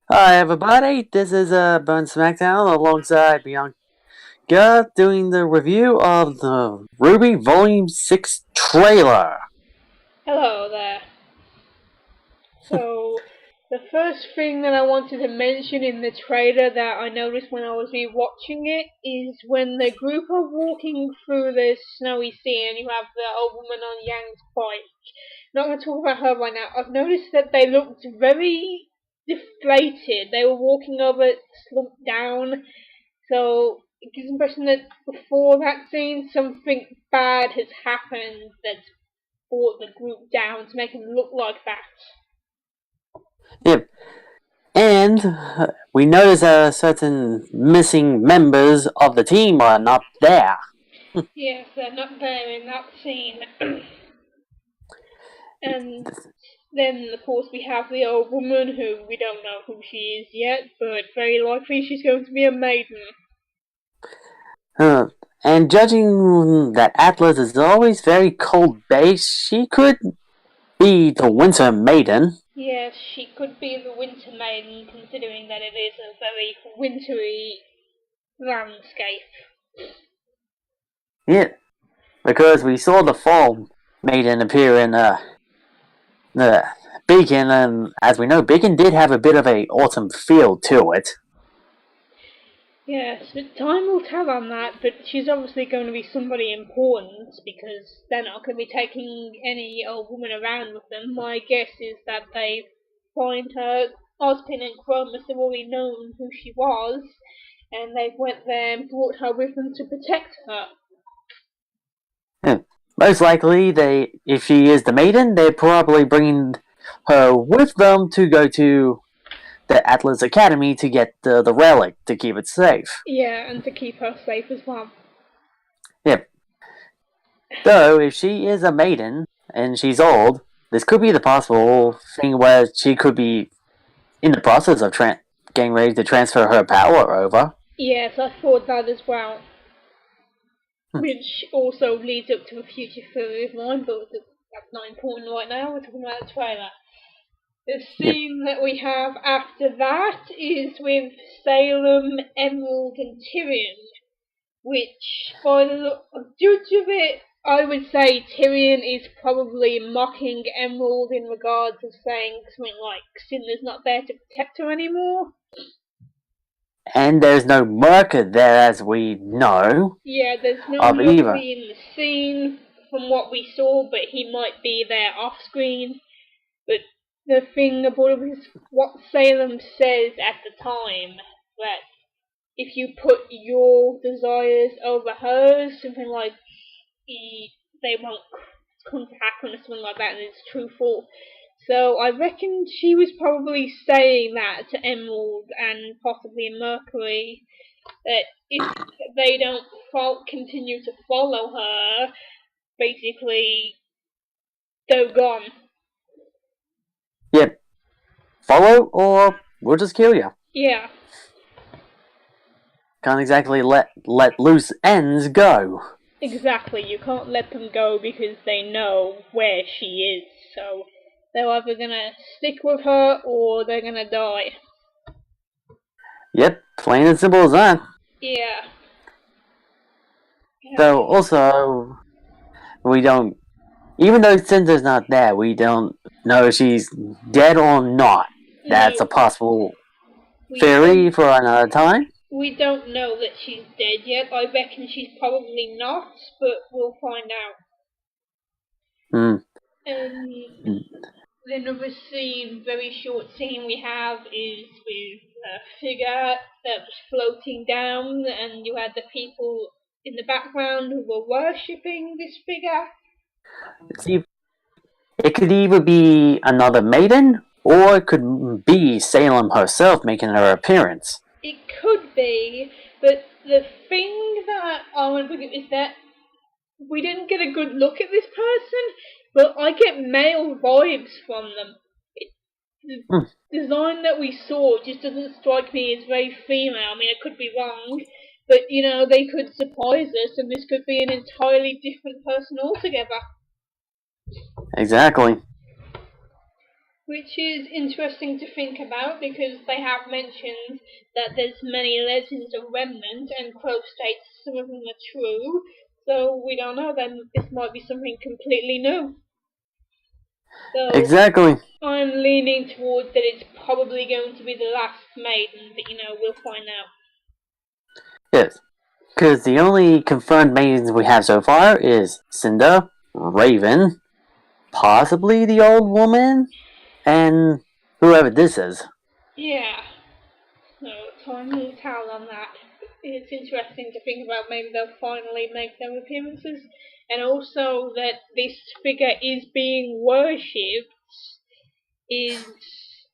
Hi everybody, this is Burn Smackdown alongside Bianca doing the review of the RWBY Volume 6 trailer. Hello there. So, the first thing that I wanted to mention in the trailer that I noticed when I was rewatching it is when the group are walking through the snowy sea and you have the old woman on Yang's bike. Not going to talk about her right now. I've noticed that they looked very deflated. They were walking over slumped down, so it gives the impression that before that scene something bad has happened that's brought the group down to make them look like that. Yep, and we notice certain missing members of the team are not there. Yes, they're not there in that scene. And then, of course, we have the old woman who we don't know who she is yet, but very likely she's going to be a maiden. Uh, and judging that Atlas is always very cold-based, she could be the Winter Maiden. Yes, she could be the Winter Maiden, considering that it is a very wintry landscape. Yeah, because we saw the Fall Maiden appear in Beacon, and as we know, Beacon did have a bit of a autumn feel to it. Yes, but time will tell on that, but she's obviously going to be somebody important because they're not going to be taking any old woman around with them. My guess is that they find her. Ozpin and Chromus have already known who she was, and they went there and brought her with them to protect her. Yeah. Most likely, if she is the maiden, they're probably bringing her with them to go to the Atlas Academy to get the relic to keep it safe. Yeah, and to keep her safe as well. Yep. Though, if she is a maiden and she's old, this could be the possible thing where she could be in the process of getting ready to transfer her power over. Yes, I thought that as well. Hmm. Which also leads up to a future theory of mine, but that's not important right now. We're talking about the trailer. The Yep. scene that we have after that is with Salem, Emerald, and Tyrion, which, by the judge of it, I would say Tyrion is probably mocking Emerald in regards of saying something like Cinder's not there to protect her anymore. And there's no marker there, as we know, Yeah, there's no of either. Mercury in the scene from what we saw, but he might be there off screen. But the thing about it is what Salem says at the time, that if you put your desires over hers, something like they won't come to happen or something like that, and it's truthful. So I reckon she was probably saying that to Emerald and possibly Mercury, that if they don't continue to follow her, basically they're gone. Yep. Follow or we'll just kill you. Yeah. Can't exactly let loose ends go. Exactly, you can't let them go because they know where she is, so they're either gonna stick with her or they're gonna die. Yep, plain and simple as that. Yeah. Though also, we don't, even though Cinder's not there, we don't know if she's dead or not. That's a No, possible we theory don't. for another time. We don't know that she's dead yet. I reckon she's probably not, but we'll find out. Hmm. And another scene, very short scene we have is with a figure that was floating down, and you had the people in the background who were worshipping this figure. See, it could either be another maiden, or it could be Salem herself making her appearance. It could be, but the thing that I want to bring up is that we didn't get a good look at this person, but I get male vibes from them. The Hmm. design that we saw just doesn't strike me as very female. I mean, I could be wrong, but they could surprise us, and this could be an entirely different person altogether. Exactly. Which is interesting to think about because they have mentioned that there's many legends of Remnant, and Crow states some of them are true. So we don't know. Then this might be something completely new. So Exactly. I'm leaning towards that it's probably going to be the last maiden, but we'll find out. Yes. Because the only confirmed maidens we have so far is Cinder, Raven, possibly the old woman, and whoever this is. Yeah. So time will tell on that. It's interesting to think about maybe they'll finally make their appearances, and also that this figure is being worshipped is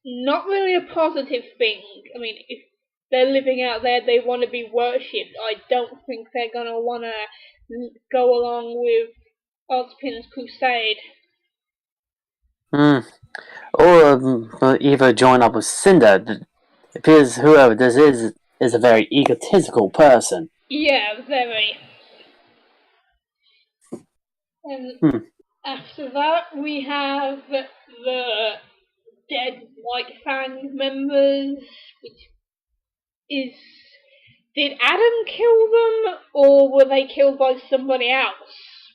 not really a positive thing. I mean, if they're living out there, they want to be worshipped. I don't think they're gonna want to go along with Ozpin's crusade. Or either join up with Cinder. It appears whoever this is a very egotistical person. Yeah, very. And after that, we have the dead White Fang members, which is. Did Adam kill them, or were they killed by somebody else?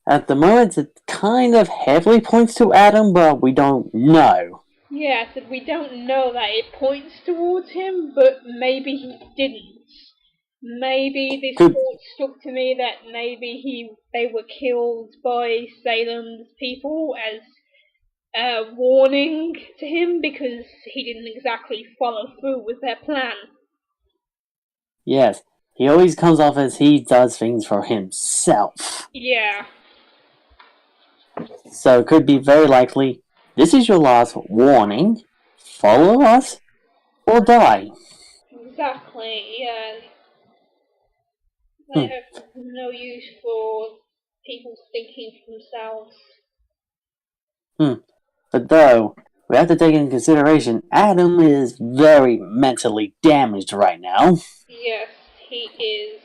At the moment, it kind of heavily points to Adam, but we don't know. Yes, and we don't know that it points towards him, but maybe he didn't. Maybe this Could thought stuck to me that maybe they were killed by Salem's people as a warning to him because he didn't exactly follow through with their plan. Yes, he always comes off as he does things for himself. Yeah. So it could be very likely, this is your last warning, follow us, or die. Exactly, yeah. They have no use for people thinking for themselves. But though, we have to take into consideration, Adam is very mentally damaged right now. Yes, he is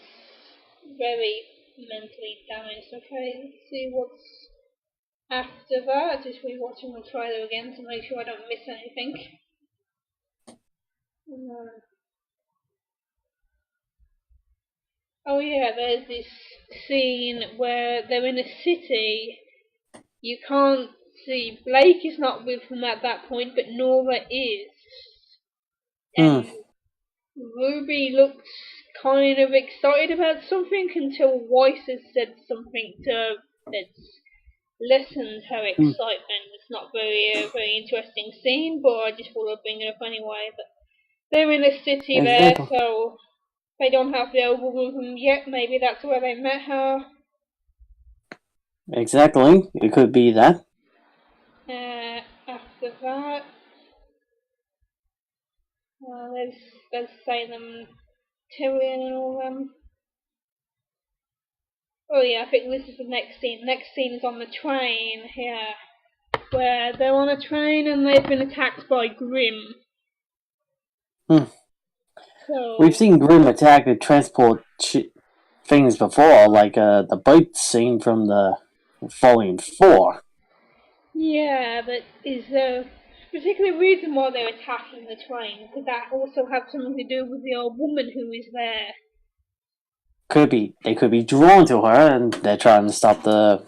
very mentally damaged. Okay, let's see what's after that. Just rewatching the trailer again to make sure I don't miss anything. Oh yeah, there's this scene where they're in a city. You can't see, Blake is not with them at that point, but Nora is. And Ruby looks kind of excited about something until Weiss has said something to her that's lessened her excitement. It's not very interesting scene, but I just thought I'd bring it up anyway. But they're in a city there, Exactly. so they don't have the oval with them yet. Maybe that's where they met her. Exactly. It could be that. After that, let's say them Tyrion and all them. Oh yeah, I think this is the next scene. Next scene is on the train here, where they're on a train and they've been attacked by Grimm. So We've seen Grimm attack the transport things before, like the boat scene from the Volume 4. yeah, but is there a particular reason why they're attacking the train? Could that also have something to do with the old woman who is there? They could be drawn to her, and they're trying to stop the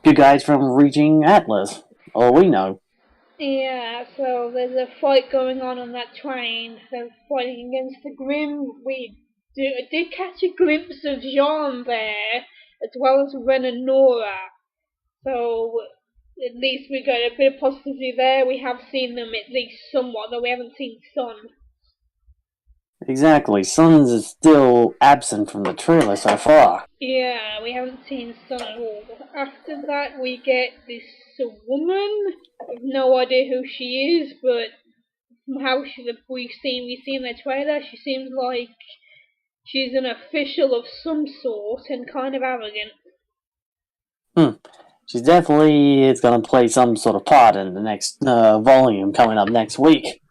good guys from reaching Atlas. All we know. Yeah, so there's a fight going on that train. They're fighting against the Grimm. I did catch a glimpse of Jean there, as well as Ren and Nora. So at least we got a bit of positivity there. We have seen them at least somewhat, though we haven't seen Sun. Exactly. Sons is still absent from the trailer so far. Yeah, we haven't seen Sun at all. After that, we get this woman. I've no idea who she is, but from how we've seen the trailer, she seems like she's an official of some sort and kind of arrogant. She definitely is going to play some sort of part in the next volume coming up next week.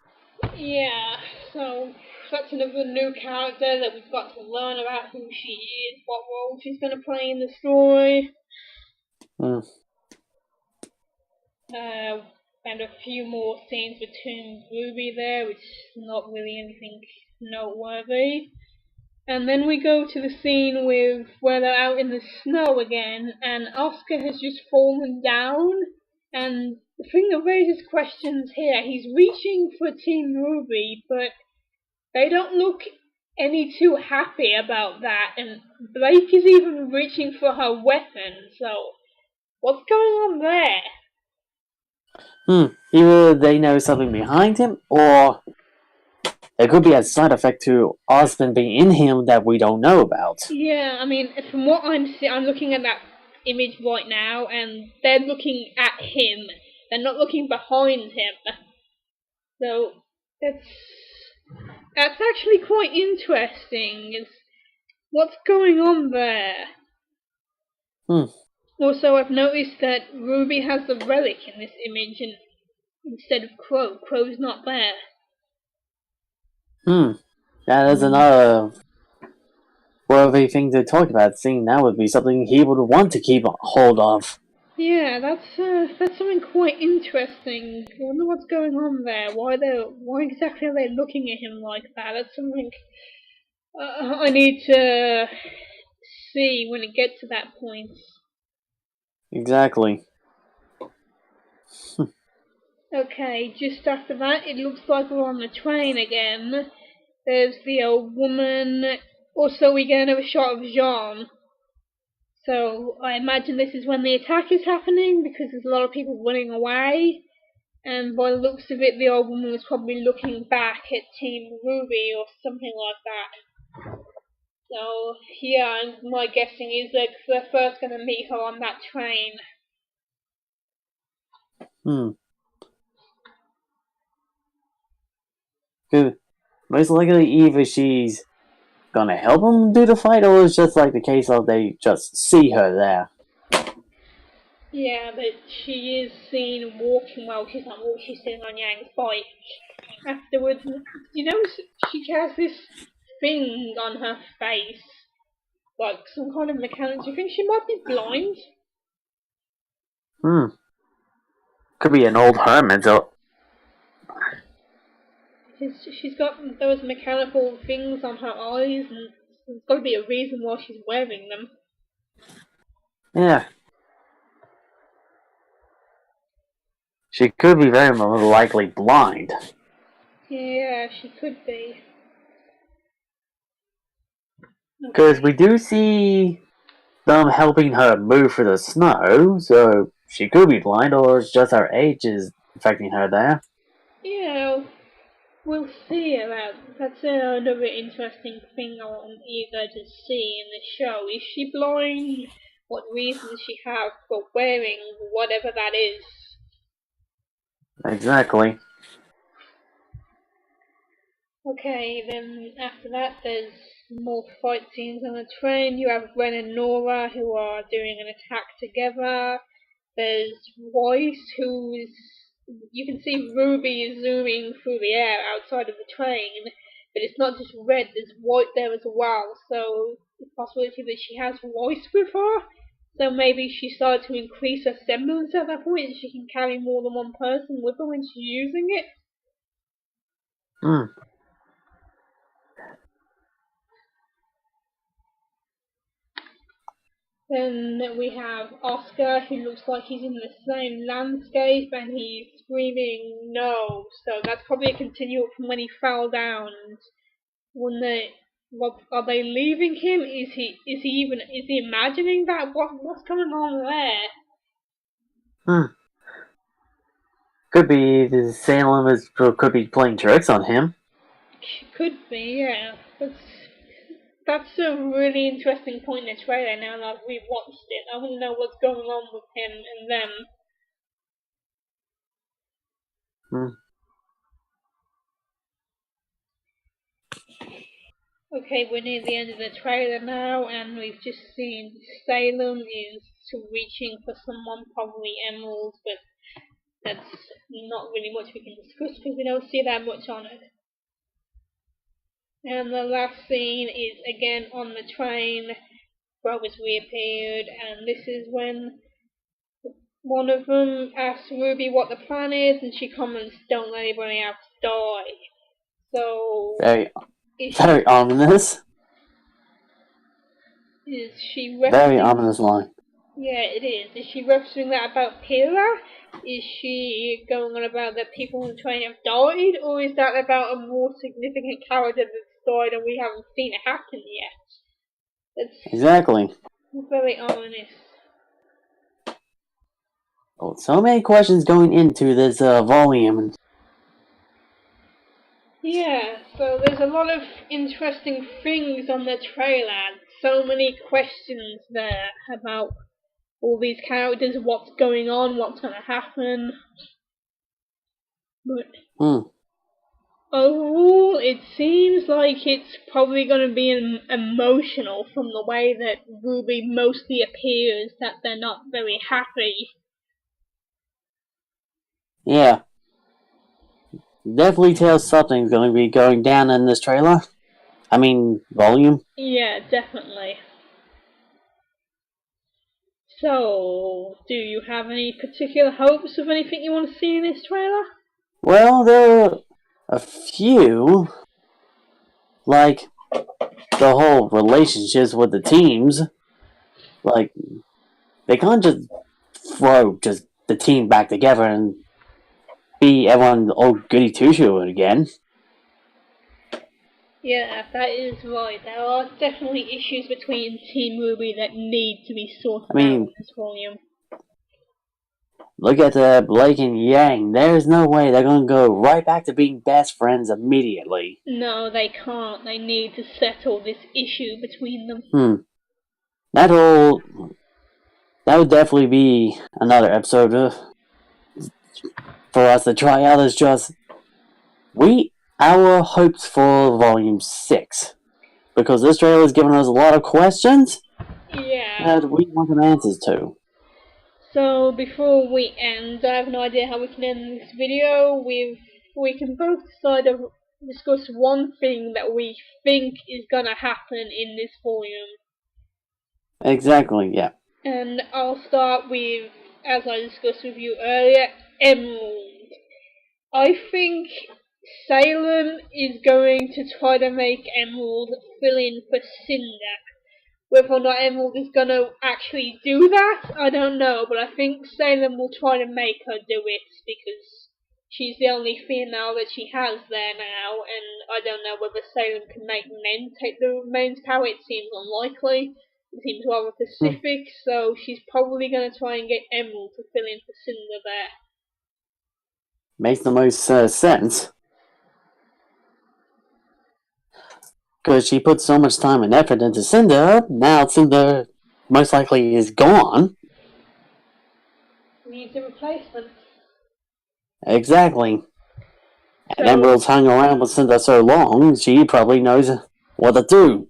Yeah, so that's another new character that we've got to learn about who she is, what role she's going to play in the story. and a few more scenes between RWBY there, which is not really anything noteworthy. And then we go to the scene with where they're out in the snow again, and Oscar has just fallen down. And the thing that raises questions here, he's reaching for Team RWBY, but they don't look any too happy about that. And Blake is even reaching for her weapon. So, what's going on there? Either they know something behind him, or it could be a side effect to Osmond being in him that we don't know about. Yeah, I mean, from what I'm seeing, I'm looking at that image right now, and they're looking at him. They're not looking behind him. So that's actually quite interesting. What's going on there? Also, I've noticed that RWBY has the relic in this image, and instead of Crow, Crow's not there. That is another worthy thing to talk about. Seeing that would be something he would want to keep hold of. Yeah, that's something quite interesting. I wonder what's going on there. Why exactly are they looking at him like that? That's something I need to see when it gets to that point. Exactly. Okay, just after that, it looks like we're on the train again. There's the old woman. Also, we get another shot of Jean. So, I imagine this is when the attack is happening, because there's a lot of people running away. And by the looks of it, the old woman was probably looking back at Team RWBY or something like that. So, yeah, my guessing is that they're first going to meet her on that train. Most likely, either she's gonna help him do the fight, or it's just like the case of they just see her there. Yeah, but she is seen walking, well, she's not walking, she's sitting on Yang's bike. Afterwards, you know, she has this thing on her face, like some kind of mechanics. Do you think she might be blind? Could be an old hermit, or She's got those mechanical things on her eyes, and there's got to be a reason why she's wearing them. yeah. She could be very likely blind. Yeah, she could be. Because we do see them helping her move through the snow, so she could be blind, or it's just her age is affecting her there. Yeah, we'll see about. That's another interesting thing I want you guys to see in the show. Is she blind? What reasons she have for wearing whatever that is? Exactly. Okay, then after that, there's more fight scenes on the train. You have Ren and Nora who are doing an attack together. There's Royce who's. You can see RWBY is zooming through the air outside of the train, but it's not just red, there's white there as well. So, the possibility that she has Royce with her. So maybe she started to increase her semblance at that point and she can carry more than one person with her when she's using it. Then we have Oscar, who looks like he's in the same landscape and he's screaming no. So that's probably a continual from when he fell down. When are they leaving him? Is he imagining that? What's going on there? Could be the Salem could be playing tricks on him. Could be, yeah. That's a really interesting point in the trailer now that we've watched it. I want to know what's going on with him and them. Okay, we're near the end of the trailer now, and we've just seen Salem is reaching for someone, probably Emerald, but that's not really much we can discuss because we don't see that much on it. And the last scene is again on the train. Rob has reappeared, and this is when One of them asks Ruby what the plan is, and she comments, "Don't let anybody else die." So, very ominous. Is she Very ominous line. Yeah, it is. Is she referencing that about Pila? Is she going on about that people in the train have died? Or is that about a more significant character that's died and we haven't seen it happen yet? That's Exactly. very ominous. Oh, so many questions going into this volume. Yeah, so there's a lot of interesting things on the trailer. So many questions there about all these characters, what's going on, what's going to happen. But overall, it seems like it's probably going to be emotional from the way that Ruby mostly appears, that they're not very happy. Yeah. Definitely tells something's going to be going down in this trailer. I mean, volume. Yeah, definitely. So, do you have any particular hopes of anything you want to see in this trailer? Well, there are a few, like the whole relationships with the teams. Like, they can't just throw just the team back together and be everyone old goody two shoe again. Yeah, that is right. There are definitely issues between Team Ruby that need to be sorted out in this volume. Look at Blake and Yang. There's no way they're going to go right back to being best friends immediately. No, they can't. They need to settle this issue between them. That would definitely be another episode for us to try out. Is just our hopes for Volume 6. Because this trailer has given us a lot of questions that we want some answers to. So, before we end, I have no idea how we can end this video. We can both decide to discuss one thing that we think is going to happen in this volume. Exactly, yeah. And I'll start with, as I discussed with you earlier, Emerald. I think Salem is going to try to make Emerald fill in for Cinder. Whether or not Emerald is going to actually do that, I don't know, but I think Salem will try to make her do it because she's the only female that she has there now, and I don't know whether Salem can make men take the men's power. It seems unlikely. It seems rather Pacific, so she's probably going to try and get Emerald to fill in for Cinder there. Makes the most sense. Because she put so much time and effort into Cinder, now Cinder most likely is gone. Needs a replacement. Exactly. And Emerald's hung around with Cinder so long, she probably knows what to do.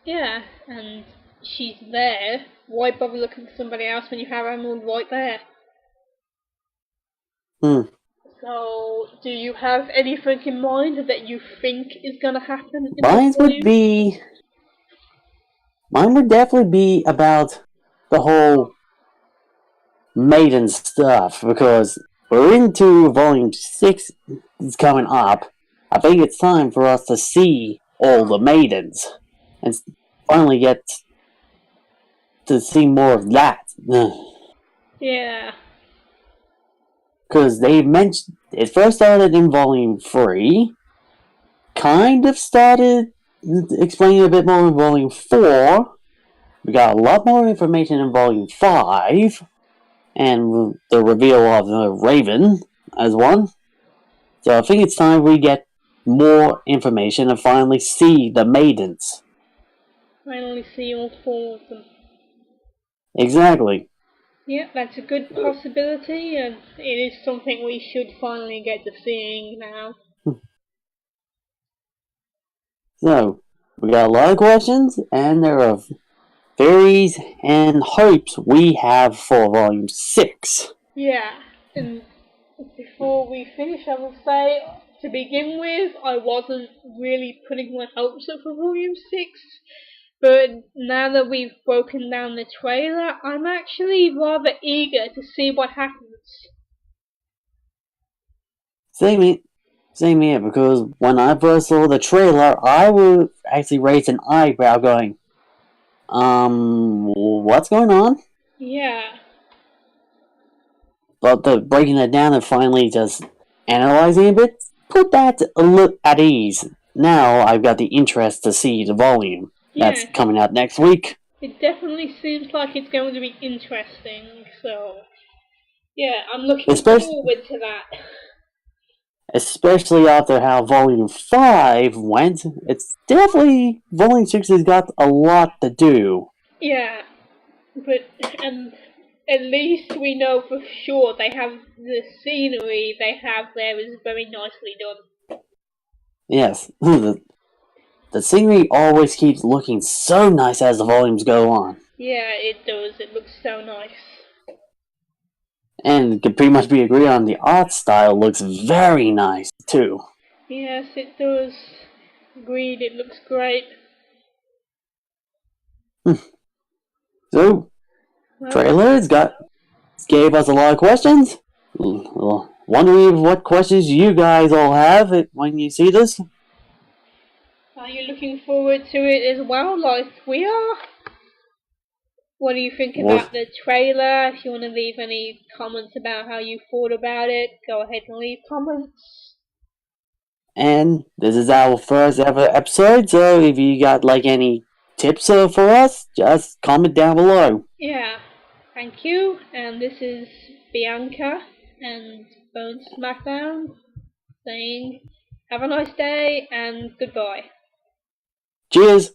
Yeah, and she's there. Why bother looking for somebody else when you have Emerald right there? So, do you have anything in mind that you think is going to happen in this volume? Mine would definitely be about the whole maiden stuff, because we're into Volume 6 is coming up. I think it's time for us to see all the maidens and finally get to see more of that. Yeah. Because they mentioned it first started in Volume 3, kind of started explaining a bit more in Volume 4. We got a lot more information in Volume 5, and the reveal of the Raven as one. So I think it's time we get more information and finally see the maidens. Finally see all 4 of them. Exactly. Yeah, that's a good possibility, and it is something we should finally get to seeing now. So, we got a lot of questions, and there are theories and hopes we have for Volume 6. Yeah, and before we finish, I will say, to begin with, I wasn't really putting my hopes up for Volume 6, But now that we've broken down the trailer, I'm actually rather eager to see what happens. Same here, because when I first saw the trailer, I would actually raise an eyebrow going, what's going on? Yeah. But breaking that down and finally just analyzing a bit, put that a look at ease. Now I've got the interest to see the volume. That's Yeah. coming out next week. It definitely seems like it's going to be interesting, so yeah, I'm looking forward to that. Especially after how Volume 5 went, it's definitely, Volume 6 has got a lot to do. Yeah, but at least we know for sure they have the scenery they have there is very nicely done. Yes, the scenery always keeps looking so nice as the volumes go on. Yeah, it does. It looks so nice. And can pretty much be agreed on the art style looks very nice too. Yes, it does. Agreed, it looks great. So, trailers gave us a lot of questions. Wondering what questions you guys all have when you see this. Are you looking forward to it as well, like we are? What do you think about the trailer? If you want to leave any comments about how you thought about it, go ahead and leave comments. And this is our first ever episode, so if you got any tips for us, just comment down below. Yeah, thank you. And this is Bianca and Bone Smackdown saying have a nice day and goodbye. Cheers!